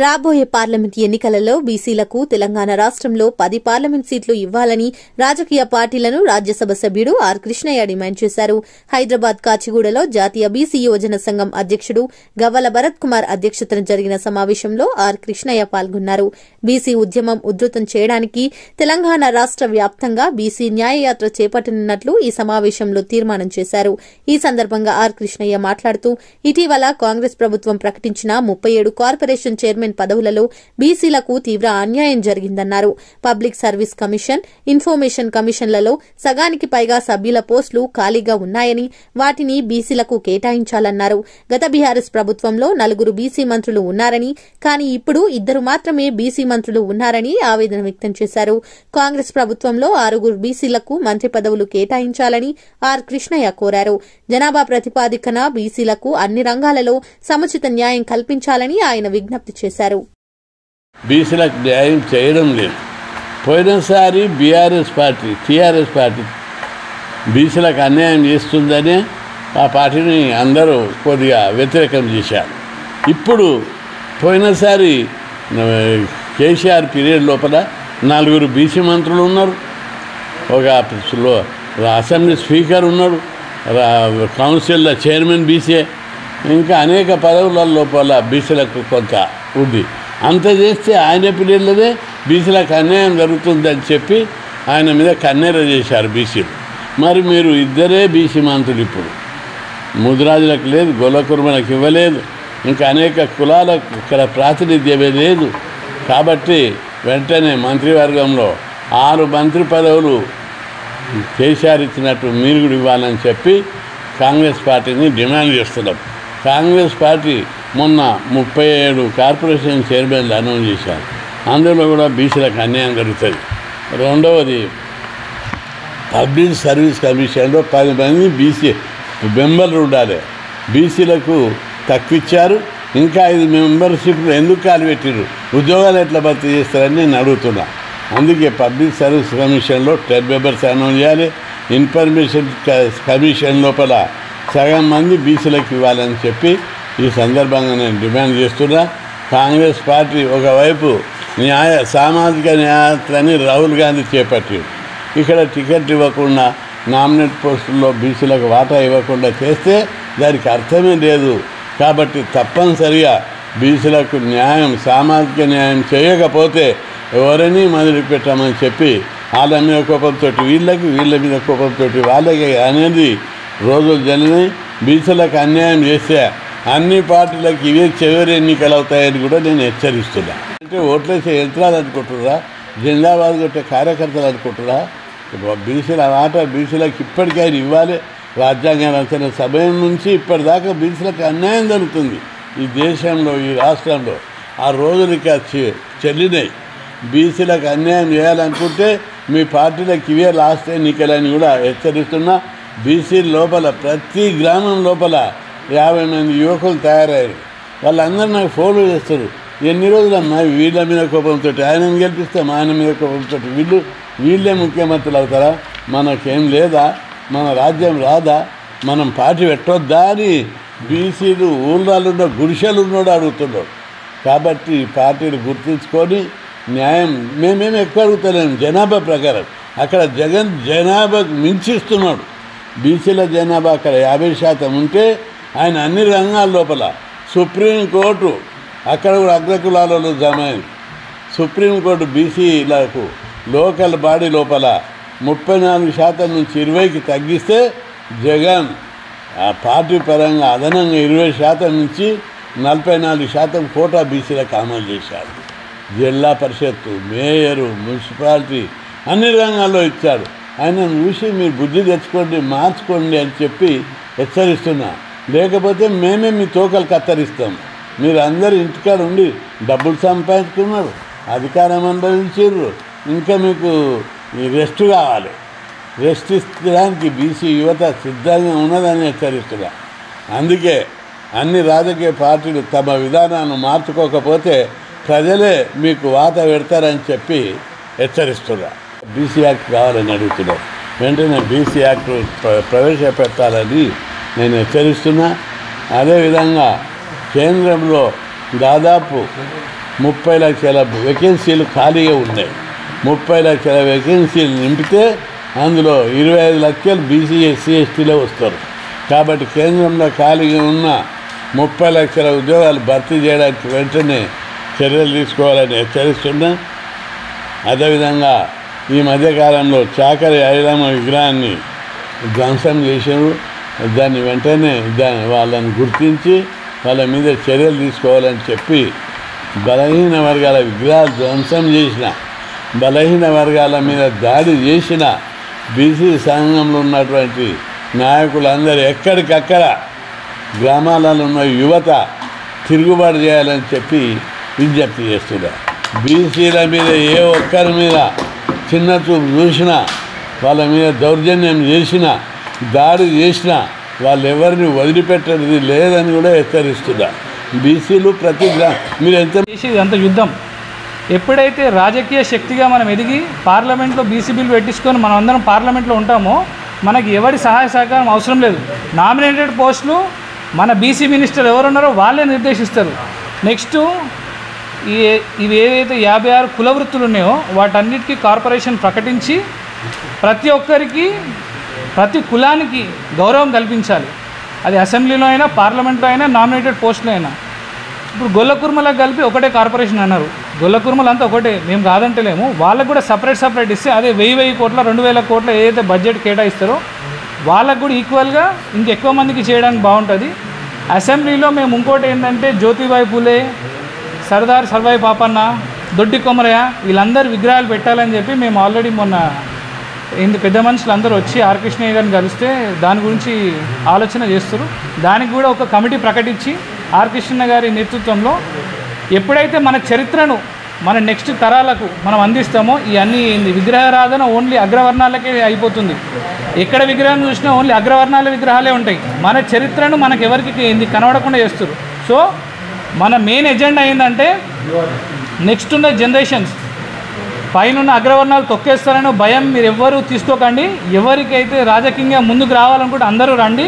రాబోయే పార్లమెంట్ ఎన్నికలలో బీసీలకు తెలంగాణ రాష్ట్రంలో 10 పార్లమెంట్ సీట్లు ఇవ్వాలని రాజకీయ పార్టీలను రాజ్యసభ సభ్యుడు ఆర్ కృష్ణయ్య డిమాండ్ చేశారు. హైదరాబాద్ కాచిగూడలో జాతీయ బీసీ యువజన సంఘం అధ్యక్షుడు గవ్వల భరత్ కుమార్ అధ్యక్షతన జరిగిన సమావేశంలో ఆర్ కృష్ణయ్య పాల్గొన్నారు. బీసీ ఉద్యమం ఉధృతం చేయడానికి తెలంగాణ రాష్ట్ర వ్యాప్తంగా బీసీ న్యాయయాత్ర చేపట్టనున్నట్లు ఈ సమావేశంలో తీర్మానం చేశారు. ఈ సందర్భంగా ఆర్ కృష్ణయ్య మాట్లాడుతూ ఇటీవల కాంగ్రెస్ ప్రభుత్వం ప్రకటించిన 37 కార్పొరేషన్ చైర్మన్ పదవులలో బీసీలకు తీవ్ర అన్యాయం జరిగిందన్నారు. పబ్లిక్ సర్వీస్ కమిషన్, ఇన్ఫర్మేషన్ కమిషన్లలో సగానికి పైగా సభ్యుల పోస్టులు ఖాళీగా ఉన్నాయని వాటిని బీసీలకు కేటాయించాలన్నారు. గత బీఆర్ఎస్ ప్రభుత్వంలో 4 బీసీ మంత్రులు ఉన్నారని, కానీ ఇప్పుడు 2 మాత్రమే బీసీ మంత్రులు ఉన్నారని ఆవేదన వ్యక్తం చేశారు. కాంగ్రెస్ ప్రభుత్వంలో 6 బీసీలకు మంత్రి పదవులు కేటాయించాలని ఆర్ కృష్ణయ్య కోరారు. జనాభా ప్రతిపాదికన బీసీలకు అన్ని రంగాలలో సముచిత న్యాయం కల్పించాలని ఆయన విజ్ఞప్తి చేశారు. బీసీలకు న్యాయం చేయడం లేదు. పోయినసారి టీఆర్ఎస్ పార్టీ బీసీలకు అన్యాయం చేస్తుందని ఆ పార్టీని అందరూ కొద్దిగా వ్యతిరేకం చేశారు. ఇప్పుడు పోయినసారి కేసీఆర్ పీరియడ్ లోపల 4 బీసీ మంత్రులు ఉన్నారు, ఒక అసెంబ్లీ స్పీకర్ ఉన్నాడు, కౌన్సిల్ చైర్మన్ బీసీ, ఇంకా అనేక పదవుల లోపల బీసీలకు కొంత ఉంది. అంత చేస్తే ఆయన పీరియడ్లోనే బీసీలకు అన్యాయం జరుగుతుందని చెప్పి ఆయన మీద కన్నెర చేశారు బీసీలు. మరి మీరు 2 బీసీ మంత్రులు ఇప్పుడు ముదిరాజులకు లేదు, గొల్లకుర్మలకు ఇవ్వలేదు, ఇంకా అనేక కులాలకు ఇక్కడ ప్రాతినిధ్యమే లేదు. కాబట్టి వెంటనే మంత్రివర్గంలో 6 మంత్రి పదవులు కేసీఆర్ ఇచ్చినట్టు మీరు కూడా ఇవ్వాలని చెప్పి కాంగ్రెస్ పార్టీని డిమాండ్ చేస్తున్నాం. కాంగ్రెస్ పార్టీ మొన్న 37 కార్పొరేషన్ చైర్మన్లు అనౌన్స్ చేశారు. అందులో కూడా బీసీలకు అన్యాయం జరుగుతుంది. రెండవది, పబ్లిక్ సర్వీస్ కమిషన్లో 10 మంది బీసీ మెంబర్లు ఉండాలి. బీసీలకు తక్కువ ఇచ్చారు. ఇంకా 5 మెంబర్షిప్లు ఎందుకు కాలు పెట్టిర్రు? ఉద్యోగాలు ఎట్లా భర్తీ చేస్తారని నేను అడుగుతున్నా. అందుకే పబ్లిక్ సర్వీస్ కమిషన్లో 10 మెంబర్స్ అనౌన్స్ చేయాలి. ఇన్ఫర్మేషన్ కమిషన్ లోపల సగం మంది బీసీలకు ఇవ్వాలని చెప్పి ఈ సందర్భంగా నేను డిమాండ్ చేస్తున్నా. కాంగ్రెస్ పార్టీ ఒకవైపు సామాజిక న్యాయాన్ని రాహుల్ గాంధీ చేపట్టారు. ఇక్కడ టికెట్ ఇవ్వకుండా నామినేట్ పోస్టుల్లో బీసీలకు వాటా ఇవ్వకుండా చేస్తే దానికి అర్థమే లేదు. కాబట్టి తప్పనిసరిగా బీసీలకు న్యాయం, సామాజిక న్యాయం చేయకపోతే ఎవరిని మొదలుపెట్టామని చెప్పి వాళ్ళ మీద కోపంతో వీళ్ళకి, వీళ్ళ మీద కోపంతో వాళ్ళకి అనేది రోజులు జరిగినాయి. బీసీలకు అన్యాయం చేస్తే అన్ని పార్టీలకు ఇవే చివరి ఎన్నికలు అవుతాయని కూడా నేను హెచ్చరిస్తున్నా. అంటే ఓట్లేసే యంత్రాలు అనుకుంటున్నా, జిందాబాద్ కొట్టే కార్యకర్తలు అనుకుంటున్నా. బీసీల మాట బీసీలకు ఇప్పటికైనా ఇవ్వాలి. రాజ్యాంగం రచన సమయం నుంచి ఇప్పటిదాకా బీసీలకు అన్యాయం జరుగుతుంది ఈ దేశంలో, ఈ రాష్ట్రంలో. ఆ రోజులకి చెల్లినాయి. బీసీలకు అన్యాయం చేయాలనుకుంటే మీ పార్టీలకు ఇవే లాస్ట్ ఎన్నికలని కూడా హెచ్చరిస్తున్నా. బీసీ లోపల ప్రతి గ్రామం లోపల 50 మంది యువకులు తయారయ్యారు. వాళ్ళందరూ నాకు ఫోన్లు చేస్తారు. ఎన్ని రోజులమ్మా వీళ్ళ మీద కోపంతో ఆయనను గెలిపిస్తాం, ఆయన మీద కోపంతో వీళ్ళే ముఖ్యమంత్రులు అవుతారా? మనకేం లేదా? మన రాజ్యం రాదా? మనం పార్టీ పెట్టొద్దా అని బీసీలు ఊళ్ళలో గుడిసెలు ఉన్నాడు అడుగుతున్నాడు. కాబట్టి ఈ పార్టీలు గుర్తించుకొని న్యాయం మేమేమి ఎక్కువ అడుగుతలేము. జనాభా ప్రకారం అక్కడ జగన్ జనాభాకు మించిస్తున్నాడు. బీసీల జనాభా అక్కడ 50% ఉంటే ఆయన అన్ని రంగాల లోపల సుప్రీంకోర్టు అక్కడ కూడా అగ్రకులాలలో జమ అయింది. సుప్రీంకోర్టు బీసీలకు లోకల్ బాడీ లోపల 34% నుంచి 20కి తగ్గిస్తే జగన్ ఆ పార్టీ పరంగా అదనంగా 20% నుంచి 44% కోటా బీసీలకు అమలు చేశారు. జిల్లా పరిషత్తు, మేయరు, మున్సిపాలిటీ అన్ని రంగాల్లో ఇచ్చాడు. ఆయనను చూసి మీరు బుద్ధి తెచ్చుకోండి, మార్చుకోండి అని చెప్పి హెచ్చరిస్తున్నా. లేకపోతే మేమే మీ తోకలు కత్తరిస్తాం. మీరు అందరు ఇంటికాడ ఉండి డబ్బులు సంపాదించుకున్నారు, అధికారం అనుభవించారు, ఇంకా మీకు రెస్ట్ కావాలి. రెస్ట్ ఇచ్చడానికి బీసీ యువత సిద్ధంగా ఉన్నదని హెచ్చరిస్తున్నా. అందుకే అన్ని రాజకీయ పార్టీలు తమ విధానాలను మార్చుకోకపోతే ప్రజలే మీకు వాత పెడతారని చెప్పి హెచ్చరిస్తున్నా. బీసీ యాక్ట్ కావాలని అడుగుతున్నారు. వెంటనే బీసీ యాక్ట్ ప్రవేశపెట్టాలని నేను హెచ్చరిస్తున్నా. అదేవిధంగా కేంద్రంలో దాదాపు 30 లక్షల వేకెన్సీలు ఖాళీగా ఉన్నాయి. 30 లక్షల వేకెన్సీలు నింపితే అందులో 25 లక్షలు బీసీ ఎస్సీ ఎస్టీలో వస్తారు. కాబట్టి కేంద్రంలో ఖాళీగా ఉన్న 30 లక్షల ఉద్యోగాలు భర్తీ చేయడానికి వెంటనే చర్యలు తీసుకోవాలని హెచ్చరిస్తున్నా. అదేవిధంగా ఈ మధ్యకాలంలో చాకరి ఐలమ్మ విగ్రహాన్ని ధ్వంసం చేశారు. దాన్ని వెంటనే వాళ్ళని గుర్తించి వాళ్ళ మీద చర్యలు తీసుకోవాలని చెప్పి బలహీన వర్గాల విగ్రహాలు ధ్వంసం చేసిన, బలహీన వర్గాల మీద దాడి చేసిన బీసీ సంఘంలో ఉన్నటువంటి నాయకులందరూ ఎక్కడికక్కడ గ్రామాలలో ఉన్న యువత తిరుగుబాటు చేయాలని చెప్పి విజ్ఞప్తి చేస్తున్నారు. బీసీల మీద ఏ ఒక్కరి మీద చిన్న చూపు చూసినా, వాళ్ళ మీద దౌర్జన్యం చేసినా, దాడి చేసినా వాళ్ళు ఎవరిని వదిలిపెట్టేది లేదని కూడా హెచ్చరిస్తున్నారు. బీసీలు ప్రతి మీరు ఎంత అంత యుద్ధం ఎప్పుడైతే రాజకీయ శక్తిగా మనం ఎదిగి పార్లమెంట్లో బీసీ బిల్ పెట్టించుకొని మనం అందరం పార్లమెంట్లో ఉంటామో మనకి ఎవరి సహాయ సహకారం అవసరం లేదు. నామినేటెడ్ పోస్టులు మన బీసీ మినిస్టర్ ఎవరున్నారో వాళ్ళే నిర్దేశిస్తారు. నెక్స్ట్ ఇవి ఏవైతే 56 కుల వృత్తులు ఉన్నాయో వాటన్నిటికీ కార్పొరేషన్ ప్రకటించి ప్రతి ఒక్కరికి ప్రతి కులానికి గౌరవం కల్పించాలి. అది అసెంబ్లీలో అయినా పార్లమెంట్లో అయినా నామినేటెడ్ పోస్టులో అయినా. ఇప్పుడు గొల్లకుర్మలకు కలిపి ఒకటే కార్పొరేషన్ అన్నారు. గొల్లకుర్మలు అంతా ఒకటే, మేము కాదంటలేము. వాళ్ళకు కూడా సపరేట్ ఇస్తే అదే 1000 కోట్ల 2000 కోట్ల ఏదైతే బడ్జెట్ కేటాయిస్తారో వాళ్ళకు కూడా ఈక్వల్గా ఇంకెక్కువ మందికి చేయడానికి బాగుంటుంది. అసెంబ్లీలో మేము ఇంకోటి ఏంటంటే జ్యోతిబాయి పూలే, సర్దార్ సర్వాయి పాపన్న, దొడ్డి కొమరయ్య వీళ్ళందరూ విగ్రహాలు పెట్టాలని చెప్పి మేము ఆల్రెడీ మొన్న పెద్ద మనుషులు అందరూ వచ్చి ఆర్ కృష్ణయ్య గారిని కలిస్తే దాని గురించి ఆలోచన చేస్తారు. దానికి కూడా ఒక కమిటీ ప్రకటించి ఆర్ కృష్ణ గారి నేతృత్వంలో ఎప్పుడైతే మన చరిత్రను మన నెక్స్ట్ తరాలకు మనం అందిస్తామో ఈ అన్ని విగ్రహారాధన ఓన్లీ అగ్రవర్ణాలకే అయిపోతుంది. ఎక్కడ విగ్రహం చూసినా ఓన్లీ అగ్రవర్ణాల విగ్రహాలే ఉంటాయి. మన చరిత్రను మనకు ఎవరికి కనబడకుండా చేస్తారు. సో మన మెయిన్ ఎజెండా ఏంటంటే నెక్స్ట్ ఉన్న జనరేషన్స్ పైన అగ్రవర్ణాలు తొక్కేస్తారని భయం మీరు ఎవ్వరూ తీసుకోకండి. ఎవరికైతే రాజకీయంగా ముందుకు రావాలనుకుంటే అందరూ రండి.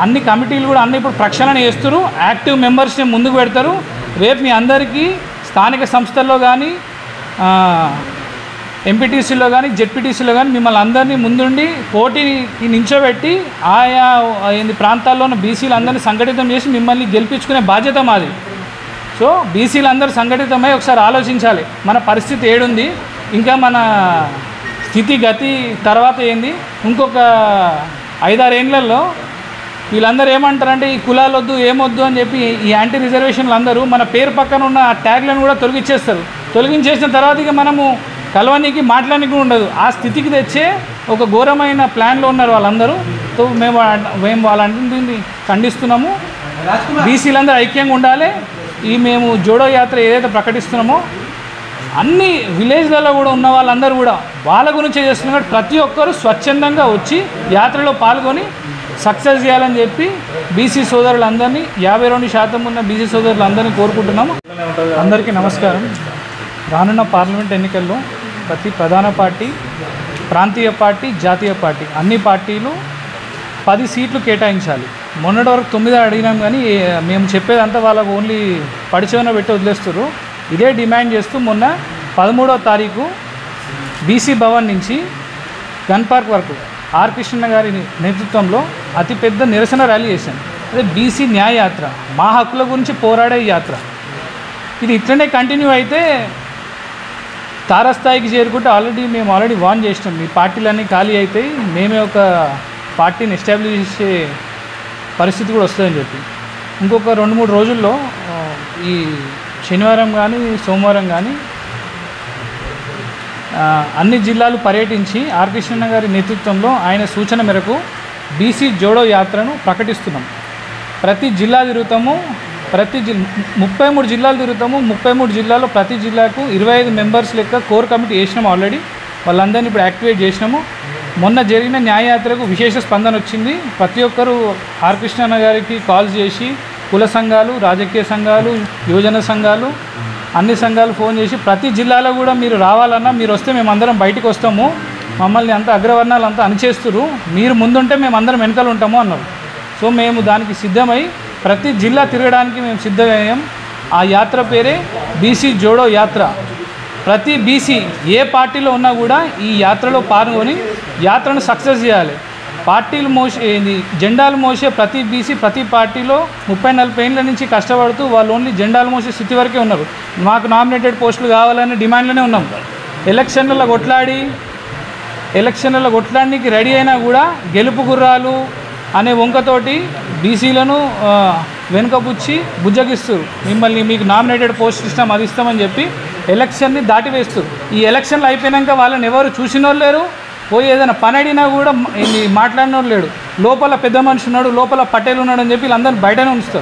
అన్ని కమిటీలు కూడా అన్ని ఇప్పుడు ప్రక్షాళన చేస్తారు. యాక్టివ్ మెంబర్స్ని ముందుకు పెడతారు. రేపు మీ అందరికీ స్థానిక సంస్థల్లో కానీ ఎంపీటీసీలో కానీ జెడ్పీటీసీలో కానీ మిమ్మల్ని అందరినీ ముందుండి పోటీకి నించోబెట్టి ఆయా ప్రాంతాల్లో ఉన్న బీసీలు అందరినీ సంఘటితం చేసి మిమ్మల్ని గెలిపించుకునే బాధ్యత మాది. సో బీసీలు అందరూ సంఘటితమై ఒకసారి ఆలోచించాలి మన పరిస్థితి ఏడుంది, ఇంకా మన స్థితిగతి తర్వాత ఏంది. ఇంకొక 5-6 ఏళ్లలో వీళ్ళందరూ ఏమంటారంటే ఈ కులాలు వద్దు ఏమొద్దు అని చెప్పి ఈ యాంటీ రిజర్వేషన్లు అందరూ మన పేరు పక్కన ఉన్న ఆ ట్యాగ్లను కూడా తొలగించేస్తారు. తొలగించేసిన తర్వాత ఇక మనము కలవనీకి మాట్లాడడానికి ఉండదు. ఆ స్థితికి తెచ్చే ఒక ఘోరమైన ప్లాన్లో ఉన్నారు వాళ్ళందరూ. సో మేము వాళ్ళందరినీ ఖండిస్తున్నాము. బీసీలందరూ ఐక్యంగా ఉండాలి. మేము జోడో యాత్ర ఏదైతే ప్రకటిస్తున్నామో అన్ని విలేజ్లలో కూడా ఉన్న వాళ్ళందరూ కూడా వాళ్ళ గురించే చేస్తున్నారు. ప్రతి ఒక్కరూ స్వచ్ఛందంగా వచ్చి యాత్రలో పాల్గొని సక్సెస్ చేయాలని చెప్పి బీసీ సోదరులందరినీ 52% ఉన్న బీసీ సోదరులందరినీ కోరుకుంటున్నాము. అందరికీ నమస్కారం. రానున్న పార్లమెంట్ ఎన్నికల్లో ప్రతి ప్రధాన పార్టీ, ప్రాంతీయ పార్టీ, జాతీయ పార్టీ అన్ని పార్టీలు 10 సీట్లు కేటాయించాలి. మొన్నటి వరకు 9 అడిగినాం కానీ మేము చెప్పేదంతా వాళ్ళకు ఓన్లీ పడిచేవన పెట్టి వదిలేస్తారు. ఇదే డిమాండ్ చేస్తూ మొన్న 13వ తారీఖు బీసీ భవన్ నుంచి గన్ పార్క్ వరకు ఆర్ కృష్ణ గారి నేతృత్వంలో అతిపెద్ద నిరసన ర్యాలీ చేశాను. అదే బీసీ న్యాయ యాత్ర, మా హక్కుల గురించి పోరాడే యాత్ర. ఇది ఇట్లనే కంటిన్యూ అయితే తారస్థాయికి చేరుకుంటే మేము ఆల్రెడీ వార్న్ చేసినాం. ఈ పార్టీలన్నీ ఖాళీ అవుతాయి, మేమే ఒక పార్టీని ఎస్టాబ్లిష్ చేసే పరిస్థితి కూడా వస్తుందని చెప్పి ఇంకొక 2-3 రోజుల్లో ఈ శనివారం కానీ సోమవారం కానీ అన్ని జిల్లాలు పర్యటించి ఆర్ కృష్ణ గారి నేతృత్వంలో ఆయన సూచన మేరకు బీసీ జోడో యాత్రను ప్రకటిస్తున్నాం. ప్రతి జిల్లా తిరుగుతాము. 33 జిల్లాలు తిరుగుతాము. 33 జిల్లాలో ప్రతి జిల్లాకు 25 మెంబర్స్ లెక్క కోర్ కమిటీ వేసినాము ఆల్రెడీ. వాళ్ళందరినీ ఇప్పుడు యాక్టివేట్ చేసినాము. మొన్న జరిగిన న్యాయయాత్రకు విశేష స్పందన వచ్చింది. ప్రతి ఒక్కరూ ఆర్ కృష్ణ గారికి కాల్ చేసి కుల సంఘాలు, రాజకీయ సంఘాలు, యువజన సంఘాలు అన్ని సంఘాలు ఫోన్ చేసి ప్రతి జిల్లాలో కూడా మీరు రావాలన్నా మీరు వస్తే మేమందరం బయటకు వస్తాము, మమ్మల్ని అంతా అగ్రవర్ణాలు అంతా అణిచేస్తున్నారు, మీరు ముందుంటే మేమందరం వెనకాల ఉంటాము అన్నారు. సో మేము దానికి సిద్ధమై ప్రతి జిల్లా తిరగడానికి మేము సిద్ధమయ్యాం. ఆ యాత్ర పేరే బీసీ జోడో యాత్ర. ప్రతి బీసీ ఏ పార్టీలో ఉన్నా కూడా ఈ యాత్రలో పాల్గొని యాత్రను సక్సెస్ చేయాలి. పార్టీలు జెండాలు మోసే ప్రతి బీసీ ప్రతి పార్టీలో 30-40 ఏళ్ళ నుంచి కష్టపడుతూ వాళ్ళు ఓన్లీ జెండాలు మోసే స్థితి వరకే ఉన్నారు. మాకు నామినేటెడ్ పోస్టులు కావాలని డిమాండ్లోనే ఉన్నాం. ఎలక్షన్లలో కొట్లాడడానికి రెడీ అయినా కూడా గెలుపు గుర్రాలు అనే వంకతోటి బీసీలను వెనుకపుచ్చి బుజ్జగిస్తారు. మీకు నామినేటెడ్ పోస్ట్ ఇస్తాం అది ఇస్తామని చెప్పి ఎలక్షన్ని దాటివేస్తారు. ఈ ఎలక్షన్లు అయిపోయాక వాళ్ళని ఎవరు చూసిన వాళ్ళు లేరు, పోయి ఏదైనా పని అడిగినా కూడా మాట్లాడిన వాళ్ళు లేడు. లోపల పెద్ద మనిషి ఉన్నాడు, లోపల పటేల్ ఉన్నాడు అని చెప్పి వీళ్ళందరినీ బయటనే ఉంచుతారు.